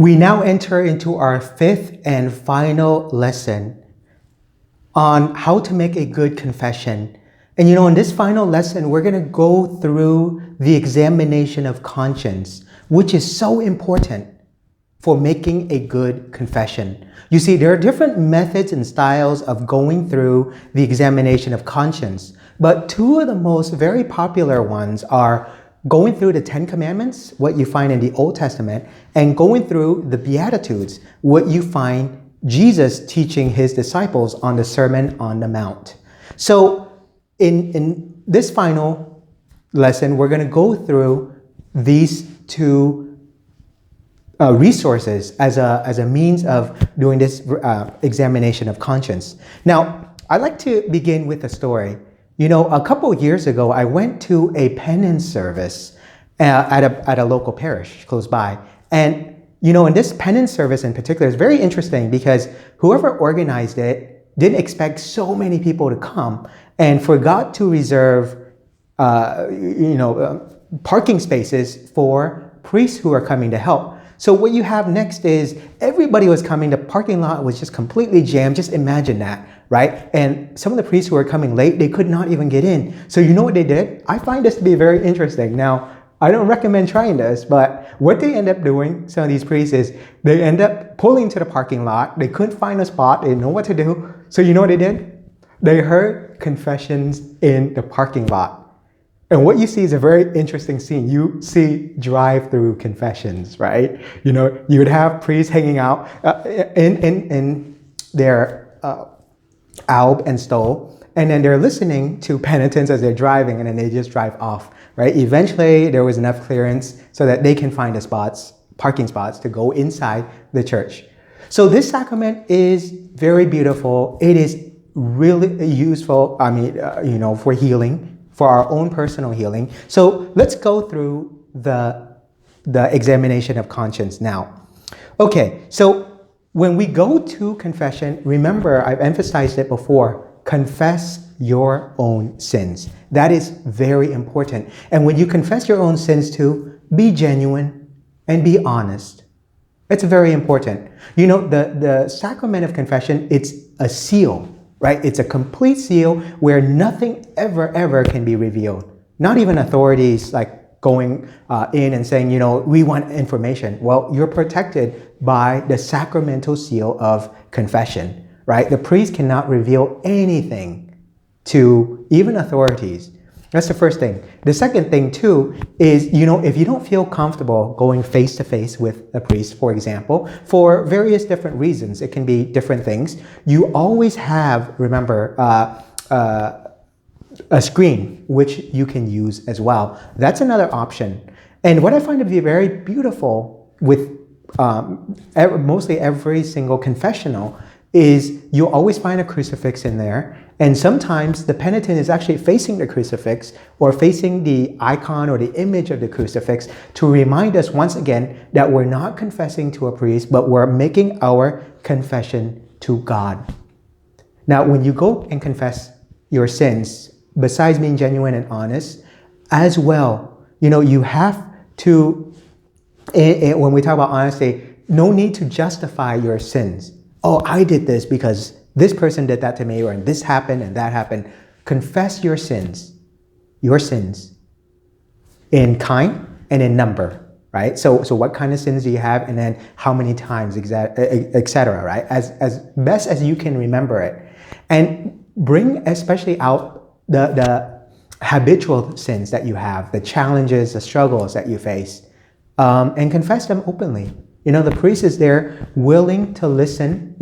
We now enter into our fifth and final lesson on how to make a good confession. And in this final lesson, we're going to go through the examination of conscience, which is so important for making a good confession. You see, there are different methods and styles of going through the examination of conscience, but two of the most very popular ones are going through the 10 Commandments, what you find in the Old Testament, and going through the Beatitudes, what you find Jesus teaching his disciples on the Sermon on the Mount. So in this final lesson, we're going to go through these two resources as a means of doing this examination of conscience. Now, I'd like to begin with a story. A couple of years ago, I went to a penance service at a local parish close by. And, in this penance service in particular is very interesting because whoever organized it didn't expect so many people to come and forgot to reserve, parking spaces for priests who are coming to help. So what you have next is everybody was coming. The parking lot was just completely jammed. Just imagine that, right? And some of the priests who were coming late, they could not even get in. So you know what they did? I find this to be very interesting. Now, I don't recommend trying this, but what they end up doing, some of these priests, is they end up pulling to the parking lot. They couldn't find a spot. They didn't know what to do. So you know what they did? They heard confessions in the parking lot. And what you see is a very interesting scene. You see drive-through confessions, right? You would have priests hanging out in their alb and stole, and then they're listening to penitents as they're driving, and then they just drive off, right? Eventually, there was enough clearance so that they can find the parking spots to go inside the church. So this sacrament is very beautiful. It is really useful, for healing, for our own personal healing. So let's go through the examination of conscience now. Okay, so when we go to confession, remember, I've emphasized it before, confess your own sins. That is very important. And when you confess your own sins too, be genuine and be honest. It's very important. The sacrament of confession, it's a seal, right? It's a complete seal where nothing ever can be revealed. Not even authorities like going in and saying, we want information. Well, you're protected by the sacramental seal of confession, right? The priest cannot reveal anything to even authorities. That's the first thing. The second thing too is, if you don't feel comfortable going face to face with a priest, for example, for various different reasons, it can be different things. You always have, remember, a screen which you can use as well. That's another option. And what I find to be very beautiful with mostly every single confessional is you'll always find a crucifix in there. And sometimes the penitent is actually facing the crucifix or facing the icon or the image of the crucifix to remind us once again that we're not confessing to a priest, but we're making our confession to God. Now, when you go and confess your sins, besides being genuine and honest, as well, you have to, when we talk about honesty, no need to justify your sins. Oh, I did this because this person did that to me, or this happened and that happened. Confess your sins in kind and in number, right? So what kind of sins do you have, and then how many times, etc., right? As best as you can remember it. And bring especially out the habitual sins that you have, the challenges, the struggles that you face, and confess them openly. The priest is there willing to listen,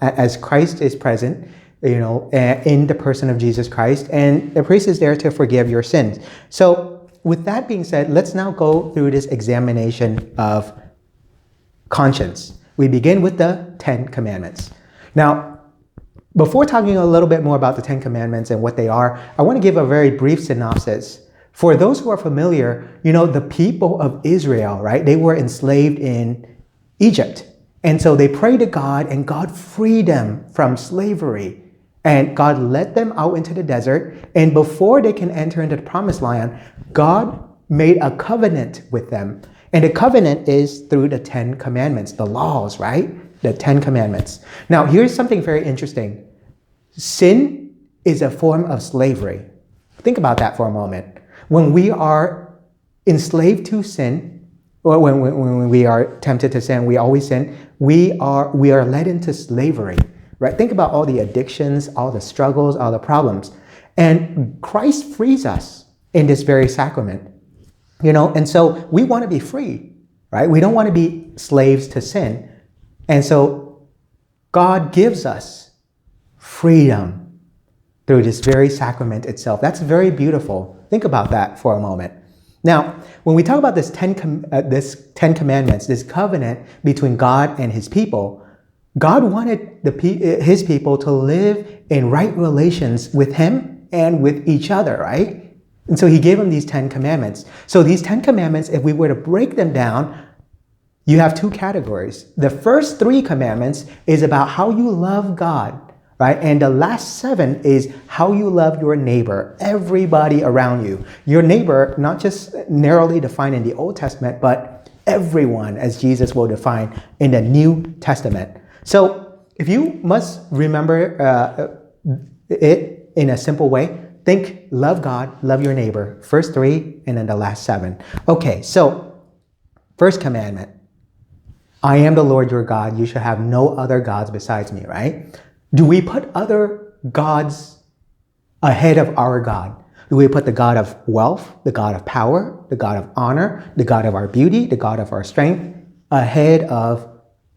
as Christ is present, in the person of Jesus Christ, and the priest is there to forgive your sins. So with that being said, let's now go through this examination of conscience. We begin with the 10 Commandments. Now, before talking a little bit more about the 10 Commandments and what they are, I want to give a very brief synopsis. For those who are familiar, the people of Israel, right? They were enslaved in Egypt. And so they prayed to God, and God freed them from slavery. And God led them out into the desert. And before they can enter into the promised land, God made a covenant with them. And the covenant is through the 10 commandments, the laws, right? The 10 commandments. Now, here's something very interesting. Sin is a form of slavery. Think about that for a moment. When we are enslaved to sin, or when we are tempted to sin, we always sin, we are led into slavery, right? Think about all the addictions, all the struggles, all the problems. And Christ frees us in this very sacrament, and so we want to be free, right? We don't want to be slaves to sin. And so God gives us freedom through this very sacrament itself. That's very beautiful. Think about that for a moment. Now, when we talk about this 10 Commandments, this covenant between God and his people, God wanted his people to live in right relations with him and with each other, right? And so he gave them these 10 commandments. So these 10 commandments, if we were to break them down, you have two categories. The first 3 commandments is about how you love God, right? And the last 7 is how you love your neighbor, everybody around you. Your neighbor, not just narrowly defined in the Old Testament, but everyone, as Jesus will define in the New Testament. So if you must remember it in a simple way, think love God, love your neighbor. First 3, and then the last 7. Okay, so first commandment, I am the Lord your God. You shall have no other gods besides me, right? Do we put other gods ahead of our God? Do we put the God of wealth, the God of power, the God of honor, the God of our beauty, the God of our strength ahead of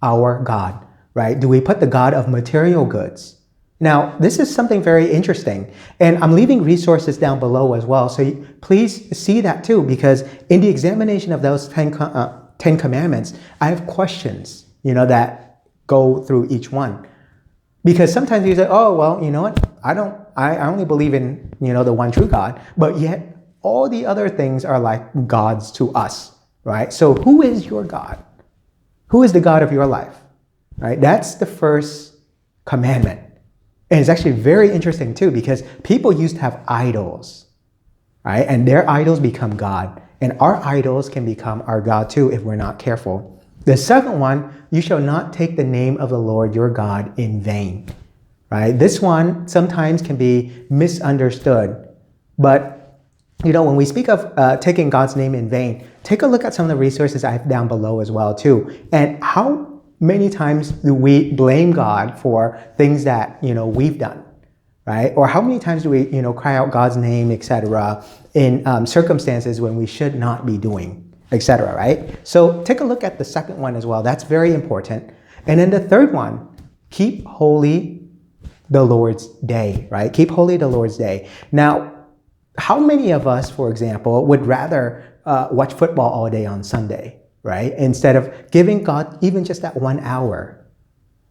our God, right? Do we put the God of material goods? Now, this is something very interesting, and I'm leaving resources down below as well, so please see that too, because in the examination of those 10 commandments, I have questions, that go through each one. Because sometimes you say, oh, well, you know what? I only believe in, the one true God, but yet all the other things are like gods to us, right? So who is your God? Who is the God of your life, right? That's the first commandment. And it's actually very interesting too, because people used to have idols, right? And their idols become God. And our idols can become our God too if we're not careful. The second one, you shall not take the name of the Lord your God in vain, right? This one sometimes can be misunderstood. But, when we speak of taking God's name in vain, take a look at some of the resources I have down below as well too. And how many times do we blame God for things that, we've done, right? Or how many times do we, cry out God's name, etc., in circumstances when we should not be doing, etc., right? So take a look at the second one as well. That's very important. And then the third one, keep holy the Lord's day, right? Keep holy the Lord's day. Now, how many of us, for example, would rather watch football all day on Sunday, right? Instead of giving God even just that 1 hour,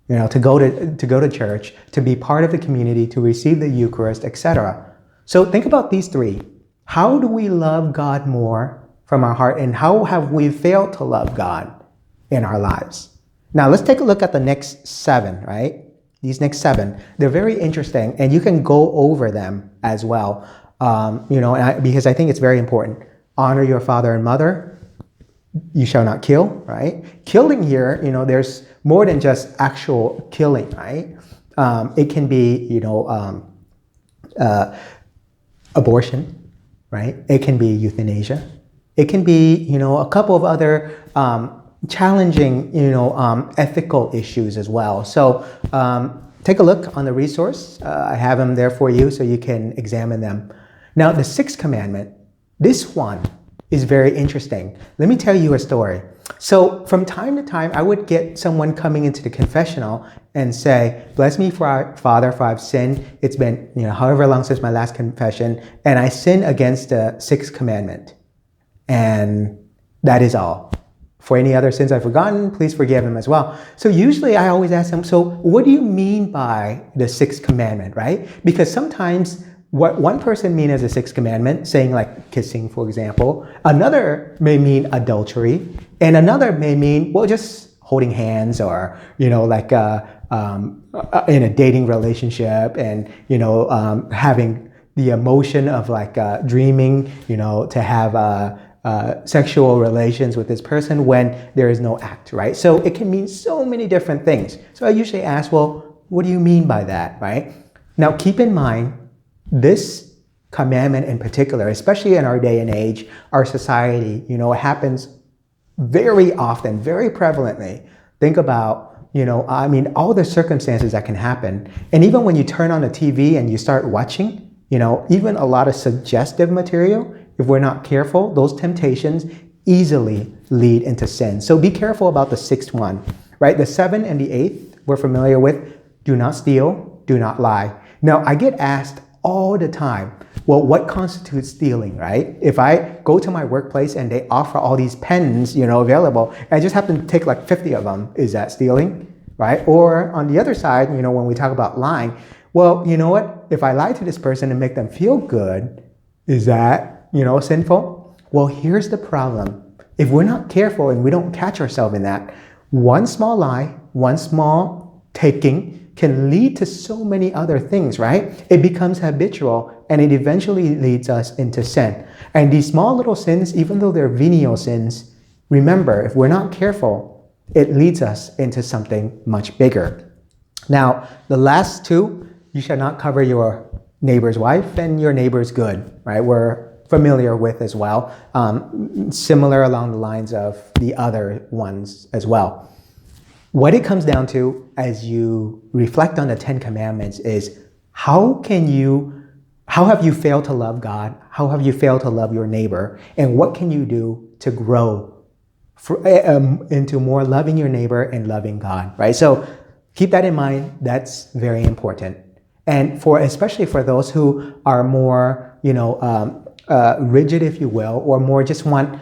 to go to church, to be part of the community, to receive the Eucharist, etc. So think about these 3. How do we love God more from our heart, and how have we failed to love God in our lives? Now let's take a look at the next 7, right? These next 7, they're very interesting, and you can go over them as well, because I think it's very important. Honor your father and mother. You shall not kill, right? Killing here, there's more than just actual killing, right? It can be, abortion, right? It can be euthanasia. It can be, a couple of other challenging, ethical issues as well. So take a look on the resource. I have them there for you so you can examine them. Now, the 6th commandment, this one is very interesting. Let me tell you a story. So from time to time, I would get someone coming into the confessional and say, bless me, Father, for I've sinned. It's been, however long since my last confession, and I sin against the 6th commandment. And that is all. For any other sins I've forgotten, please forgive him as well. So usually I always ask them, so what do you mean by the 6th commandment, right? Because sometimes what one person means as a 6th commandment, saying like kissing, for example, another may mean adultery, and another may mean, well, just holding hands, or, in a dating relationship, and, having the emotion of like dreaming, to have sexual relations with this person when there is no act, right? So it can mean so many different things. So I usually ask, well, what do you mean by that, right? Now, keep in mind, this commandment in particular, especially in our day and age, our society, it happens very often, very prevalently. Think about, all the circumstances that can happen. And even when you turn on the TV and you start watching, even a lot of suggestive material, if we're not careful, those temptations easily lead into sin. So be careful about the sixth one, right? The 7th and the 8th, we're familiar with. Do not steal, do not lie. Now, I get asked all the time, well, what constitutes stealing, right? If I go to my workplace and they offer all these pens, available, and I just happen to take like 50 of them, is that stealing, right? Or on the other side, when we talk about lying, well, you know what? If I lie to this person and make them feel good, is that, sinful? Well, here's the problem. If we're not careful and we don't catch ourselves in that, one small lie, one small taking can lead to so many other things, right? It becomes habitual and it eventually leads us into sin. And these small little sins, even though they're venial sins, remember, if we're not careful, it leads us into something much bigger. Now, the last two, you shall not cover your neighbor's wife and your neighbor's good, right? We're familiar with as well. Similar along the lines of the other ones as well. What it comes down to as you reflect on the 10 Commandments is how have you failed to love God? How have you failed to love your neighbor? And what can you do to grow into more loving your neighbor and loving God, right? So keep that in mind. That's very important. And especially for those who are more, rigid, if you will, or more just want,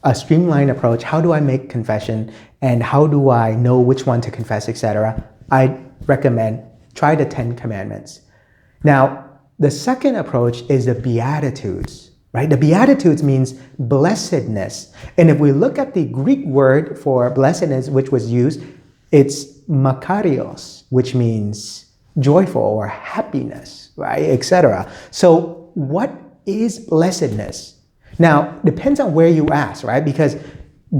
a streamlined approach. How do I make confession? And how do I know which one to confess, etc.? I recommend try the 10 Commandments. Now, the second approach is the Beatitudes, right? The Beatitudes means blessedness. And if we look at the Greek word for blessedness, which was used, it's makarios, which means joyful or happiness, right, etc. So what is blessedness? Now, depends on where you ask, right? Because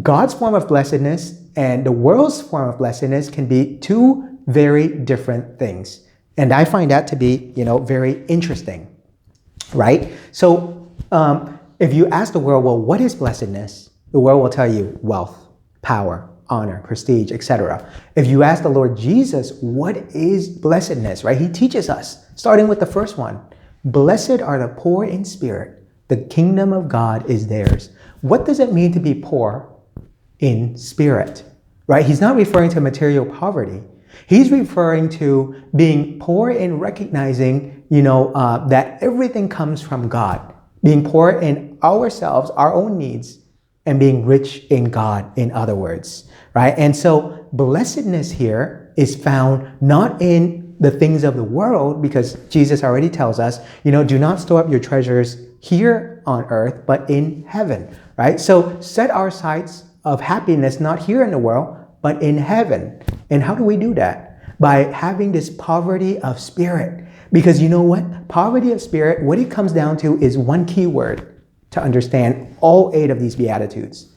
God's form of blessedness and the world's form of blessedness can be two very different things. And I find that to be, very interesting, right? So if you ask the world, well, what is blessedness? The world will tell you wealth, power, honor, prestige, etc. If you ask the Lord Jesus, what is blessedness, right? He teaches us, starting with the first one. Blessed are the poor in spirit. The kingdom of God is theirs. What does it mean to be poor in spirit, right? He's not referring to material poverty. He's referring to being poor in recognizing, that everything comes from God. Being poor in ourselves, our own needs, and being rich in God, in other words, right? And so blessedness here is found not in the things of the world, because Jesus already tells us, do not store up your treasures here on earth, but in heaven, right? So set our sights of happiness not here in the world, but in heaven. And how do we do that? By having this poverty of spirit. Because you know what? Poverty of spirit, what it comes down to is one key word to understand all 8 of these Beatitudes.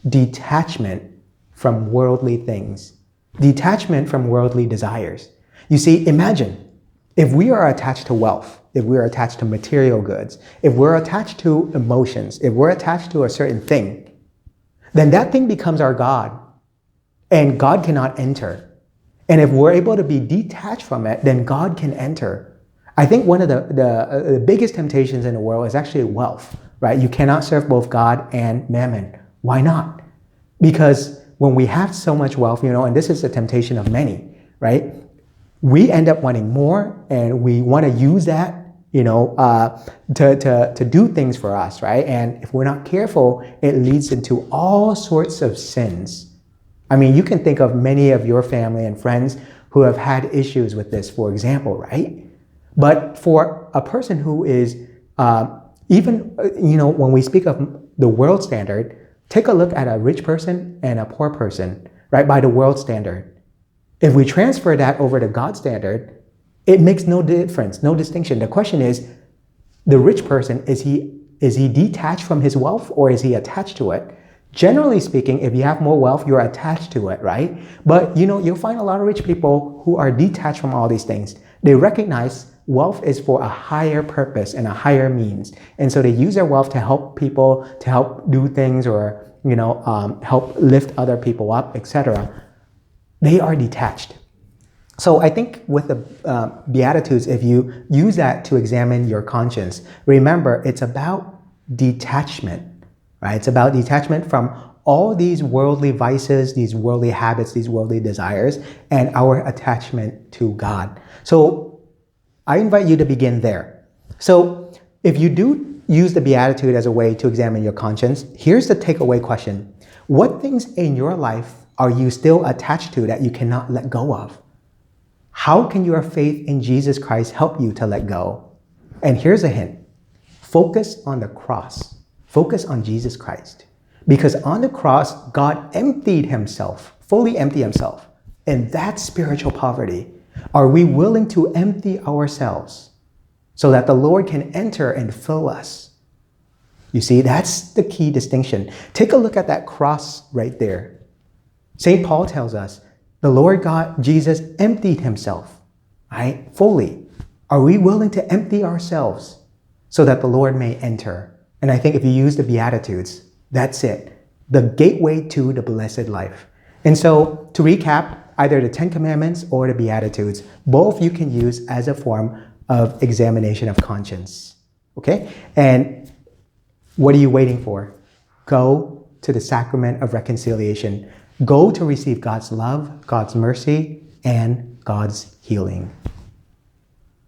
Detachment from worldly things. Detachment from worldly desires. You see, imagine if we are attached to wealth, if we are attached to material goods, if we're attached to emotions, if we're attached to a certain thing, then that thing becomes our God, and God cannot enter. And if we're able to be detached from it, then God can enter. I think one of the biggest temptations in the world is actually wealth, right? You cannot serve both God and mammon. Why not? Because when we have so much wealth, and this is the temptation of many, right? We end up wanting more, and we want to use that, to do things for us, right? And if we're not careful, it leads into all sorts of sins. I mean, you can think of many of your family and friends who have had issues with this, for example, right? But for a person who is, when we speak of the world standard, take a look at a rich person and a poor person, right? By the world standard. If we transfer that over to God's standard, it makes no difference, no distinction. The question is, the rich person, is he he detached from his wealth, or is he attached to it? Generally speaking, if you have more wealth, you're attached to it, right? But you'll find a lot of rich people who are detached from all these things. They recognize wealth is for a higher purpose and a higher means. And so they use their wealth to help people, to help do things, or, help lift other people up, etc. They are detached. So I think with the Beatitudes, if you use that to examine your conscience, remember, it's about detachment, right? It's about detachment from all these worldly vices, these worldly habits, these worldly desires, and our attachment to God. So I invite you to begin there. So if you do use the Beatitude as a way to examine your conscience, here's the takeaway question. What things in your life are you still attached to that you cannot let go of? How can your faith in Jesus Christ help you to let go? And here's a hint. Focus on the cross. Focus on Jesus Christ. Because on the cross, God emptied himself, fully emptied himself. And that's spiritual poverty. Are we willing to empty ourselves so that the Lord can enter and fill us? You see, that's the key distinction. Take a look at that cross right there. St. Paul tells us, the Lord God, Jesus, emptied himself, right? Fully. Are we willing to empty ourselves so that the Lord may enter? And I think if you use the Beatitudes, that's it. The gateway to the blessed life. And so to recap, either the 10 Commandments or the Beatitudes, both you can use as a form of examination of conscience. Okay? And what are you waiting for? Go to the sacrament of reconciliation. Go to receive God's love, God's mercy, and God's healing.